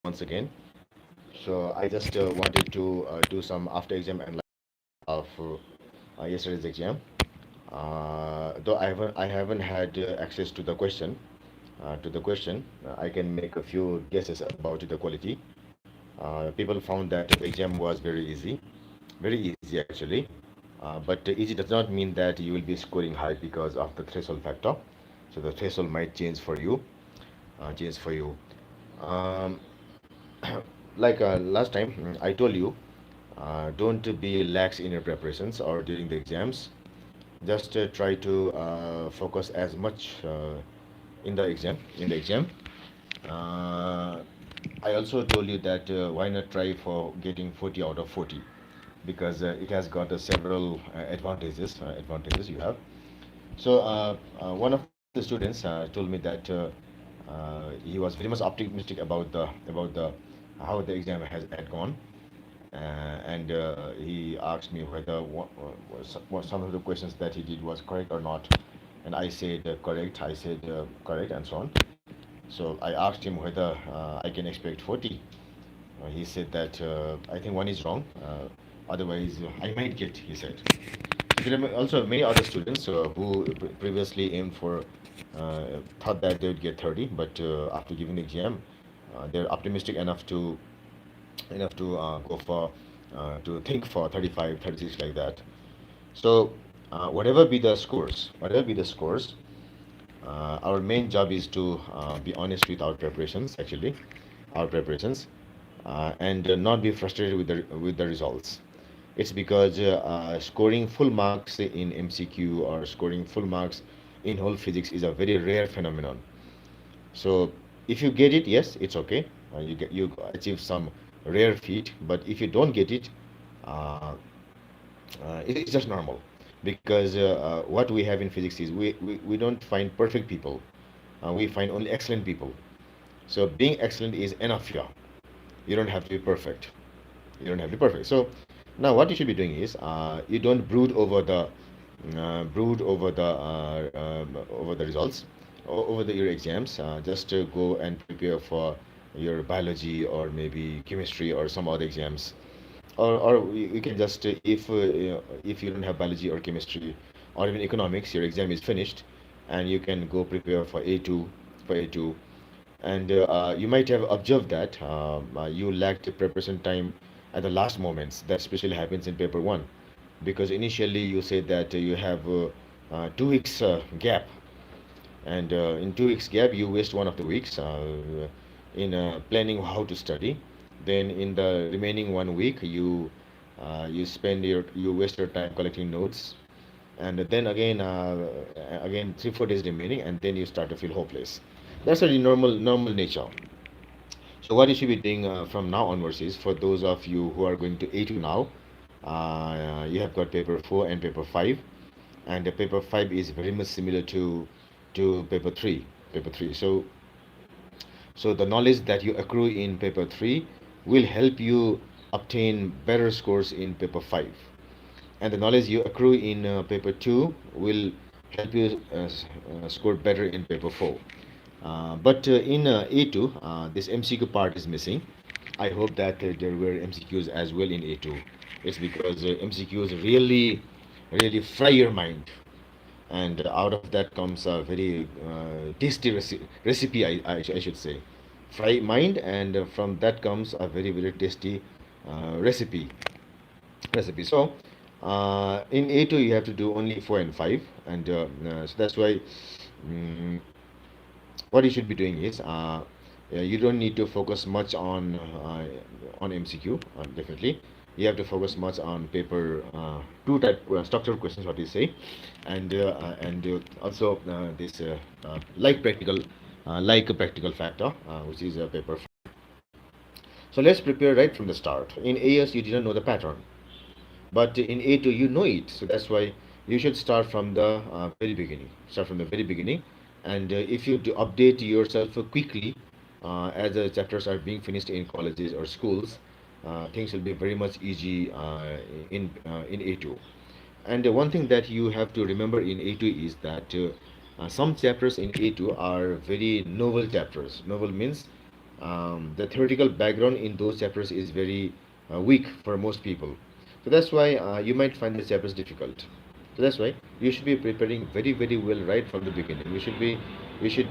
once again. So I just wanted to do some after exam analysis of yesterday's exam. Though I haven't had access to the question. I can make a few guesses about the quality. People found that the exam was very easy actually. But easy does not mean that you will be scoring high because of the threshold factor. So the threshold might change for you. Change for you. Um, like last time, I told you, don't be lax in your preparations or during the exams. Just try to focus as much in the exam. Uh, I also told you that why not try for getting 40 out of 40, because it has got several advantages you have. So one of the students told me that he was very much optimistic about the how the exam had gone, and he asked me whether what some of the questions that he did was correct or not, and I said correct. I said correct, and so on. So I asked him whether I can expect 40. He said that I think one is wrong. Otherwise, I might get. He said. There are also many other students who previously aimed for, thought that they would get 30, but after giving the exam, they're optimistic enough to go for to think for 35, 36 like that. So whatever be the scores, our main job is to be honest with our preparations, actually, our preparations, and not be frustrated with the results. It's because scoring full marks in MCQ or scoring full marks in whole physics is a very rare phenomenon. So if you get it, yes, it's okay. You achieve some rare feat, but if you don't get it, uh, it's just normal, because what we have in physics is we don't find perfect people. We find only excellent people. So being excellent is enough here. You don't have to be perfect. You don't have to be perfect. So now what you should be doing is you don't brood over the results, over your exams. Just to go and prepare for your biology or maybe chemistry or some other exams, or you can just if you don't have biology or chemistry or even economics, your exam is finished, and you can go prepare for A2. And you might have observed that you lacked the preparation time at the last moments. That especially happens in paper one, because initially you said that you have 2 weeks gap, and in 2 weeks gap you waste one of the weeks in planning how to study. Then in the remaining 1 week you waste your time collecting notes, and then again 3 4 days remaining, and then you start to feel hopeless. That's a normal nature. So what you should be doing from now onwards is, for those of you who are going to A2 now, you have got paper 4 and paper 5, and the paper 5 is very much similar to paper 3. Paper 3. So the knowledge that you accrue in paper 3 will help you obtain better scores in paper 5, and the knowledge you accrue in paper 2 will help you score better in paper 4. But in A2, this MCQ part is missing. I hope that there were MCQs as well in A2. It's because MCQs really fry your mind, and out of that comes a very tasty recipe, I should say. Fry mind, and from that comes a very tasty recipe. So in A2 you have to do only 4 and 5, and so that's why. mm what you should be doing is you don't need to focus much on MCQ. Definitely you have to focus much on paper two type structured questions, what you say, and also this like a practical factor, which is a paper. So let's prepare right from the start. In AS you didn't know the pattern, but in A2 you know it. So that's why you should start from the very beginning. Start from the very beginning, and if you update yourself quickly as the chapters are being finished in colleges or schools, things will be very much easy in A2. And one thing that you have to remember in A2 is that some chapters in A2 are very novel chapters. Novel means the theoretical background in those chapters is very weak for most people. So that's why you might find the chapters difficult. So that's why you should be preparing very very well right from the beginning. You should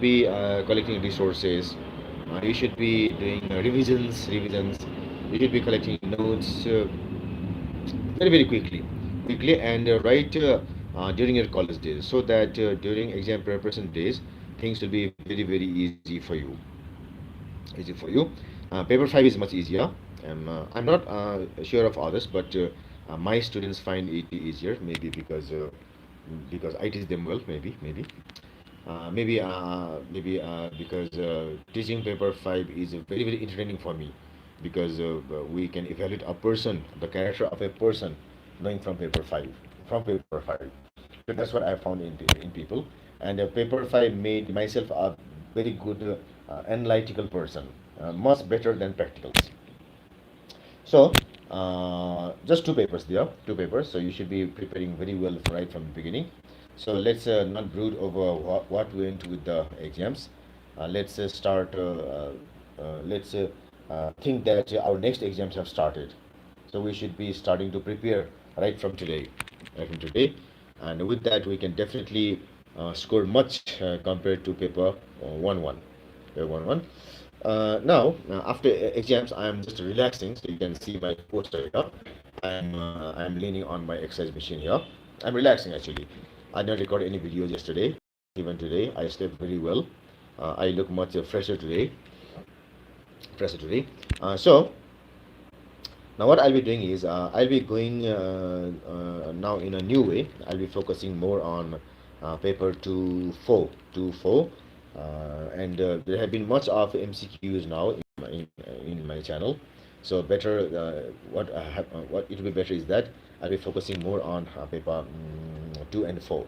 be collecting resources. You should be doing revisions. You should be collecting notes very very quickly, and during your college days, so that during exam preparation days things will be very very easy for you. Paper 5 is much easier. I'm not sure of others, but my students find it easier, maybe because I teach them well, maybe because teaching paper 5 is very very entertaining for me, because we can evaluate a person, the character of a person, knowing from paper 5. So that's what I found in people. And paper 5 made myself a very good analytical person, much better than practicals. So, just two papers there, two papers. So you should be preparing very well right from the beginning. So let's not brood over what went with the exams. Let's start. Let's think that our next exams have started. So we should be starting to prepare right from today, and with that we can definitely score much compared to paper 1-1. Paper 1-1. Now, after exams, I am just relaxing. So you can see my poster here. I'm leaning on my exercise machine here. I'm relaxing actually. I didn't record any videos yesterday. Even today, I slept very well. I look much fresher today. Fresher today. So now what I'll be doing is I'll be going now in a new way. I'll be focusing more on paper 2-4, 2-4, and there have been much of MCQs now in my channel. So better, what it will be better is that I'll be focusing more on paper 2 and 4,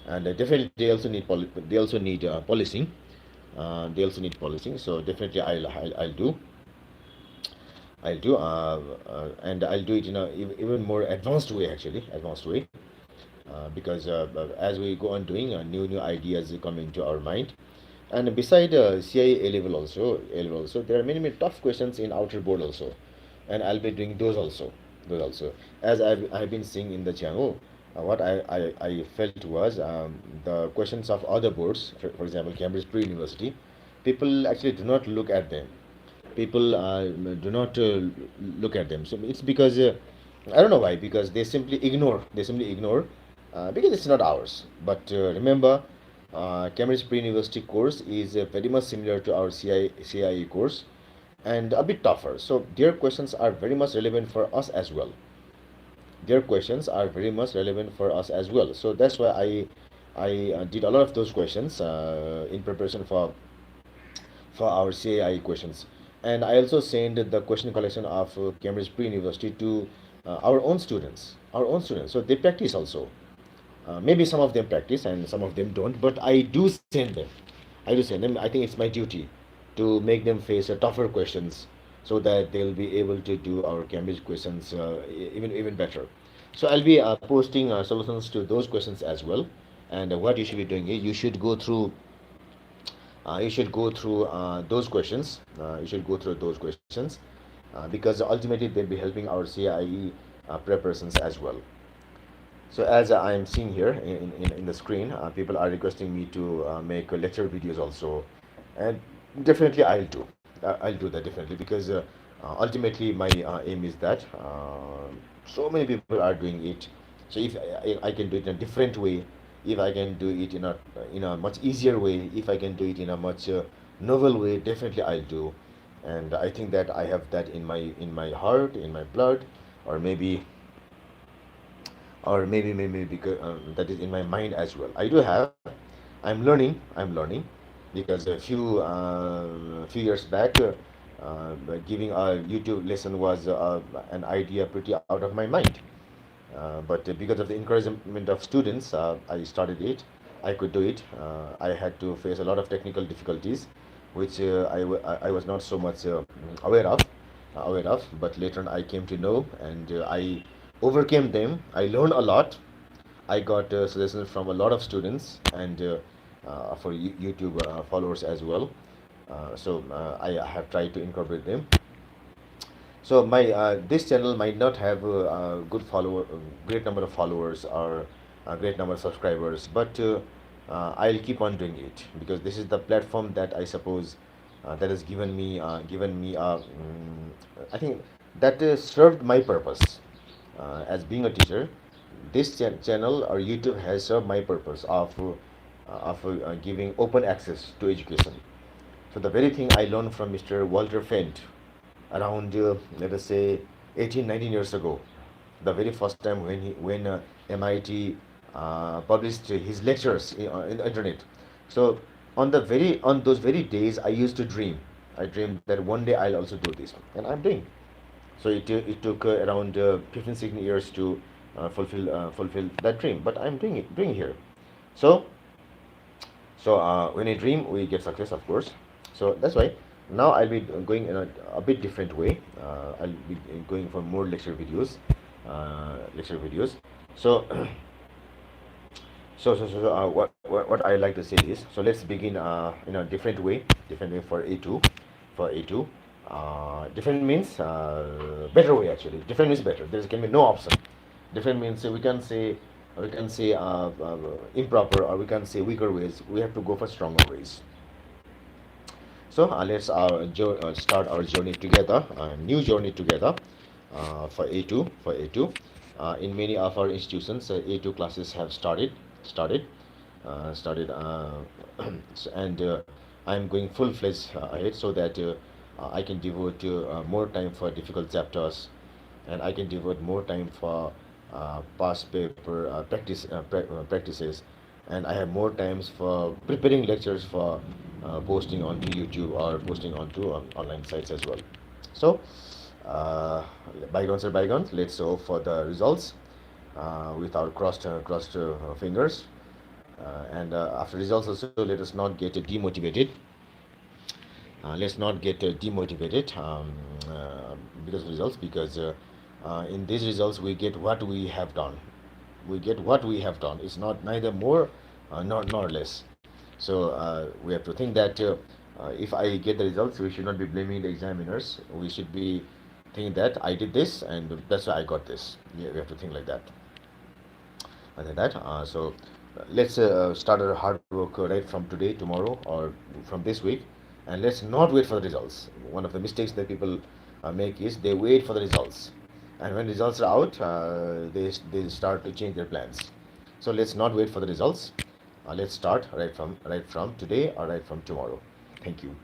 and definitely they also need policing. They also need policing. So definitely and I'll do it in a even more advanced way, actually, advanced way, because as we go on doing, new ideas come into our mind. And beside CIA A level also, there are many tough questions in outer board also, and I'll be doing those also. As I've been seeing in the channel, what I felt was the questions of other boards, for example, Cambridge Pre-University, people actually do not look at them. People do not look at them. So it's because I don't know why, because they simply ignore because it's not ours. But remember, Cambridge Pre-University course is very much similar to our CIE course, and a bit tougher. So their questions are very much relevant for us as well. So that's why I did a lot of those questions in preparation for our CAI questions. And I also sent the question collection of Cambridge Pre-University to our own students. So they practice also. Maybe some of them practice and some of them don't, but I do send them. I think it's my duty to make them face tougher questions, so that they'll be able to do our Cambridge questions even better. So I'll be posting solutions to those questions as well. And what you should be doing is you should go through those questions. Because ultimately they'll be helping our CIE preparations as well. So as I am seeing here in the screen, people are requesting me to make lecture videos also, and definitely I'll do that definitely, because ultimately my aim is that so many people are doing it. So if I can do it in a different way, if I can do it in a much easier way, if I can do it in a much novel way, definitely I'll do. And I think that I have that in my heart, in my blood, or maybe because that is in my mind as well. I do have. I'm learning because a few years back, giving a YouTube lesson was an idea pretty out of my mind. But because of the encouragement of students, I started it. I could do it. I had to face a lot of technical difficulties, which I was not so much aware of, But later on, I came to know, and I overcame them. I learned a lot. I got suggestions from a lot of students, and for YouTube followers as well. I have tried to incorporate them. So my this channel might not have a good great number of followers or a great number of subscribers, but I'll keep on doing it because this is the platform that I suppose that has given me I think that served my purpose as being a teacher. This channel or YouTube has served my purpose of giving open access to education. So the very thing I learned from Mr. Walter Fent around let us say 18 19 years ago, the very first time when MIT published his lectures in the internet. So on those very days I used to dream. I dreamed that one day I'll also do this, and I'm doing. So it took around 15 16 years to fulfill that dream, but I'm doing here. So when I dream, we get success, of course. So that's why now I'll be going in a bit different way. I'll be going for more lecture videos. So, what I like to say is, so let's begin in a different way for A2, for A2. Different means better way actually. Different means better. There can be no option. Different means we can say improper, or we can say weaker ways. We have to go for stronger ways. So let's start our journey together, a new journey together for A2. For A2, in many of our institutions, A2 classes have started, started, and I'm going full-fledged ahead so that I can devote more time for difficult chapters, and I can devote more time for past paper practices, and I have more times for preparing lectures for posting onto YouTube or posting onto online sites as well. So, uh, bygones are bygones. Let's hope for the results with our crossed fingers. And after results, also let us not get demotivated. Let's not get demotivated because of results, because in these results we get what we have done. We get what we have done. It's not neither more nor less. So we have to think that if I get the results, we should not be blaming the examiners. We should be thinking that I did this and that's why I got this. Yeah, we have to think like that. And then that. Let's start our hard work right from today, tomorrow, or from this week, and let's not wait for the results. One of the mistakes that people make is they wait for the results, and when results are out, they start to change their plans. So let's not wait for the results. Let's start right from today or right from tomorrow. Thank you.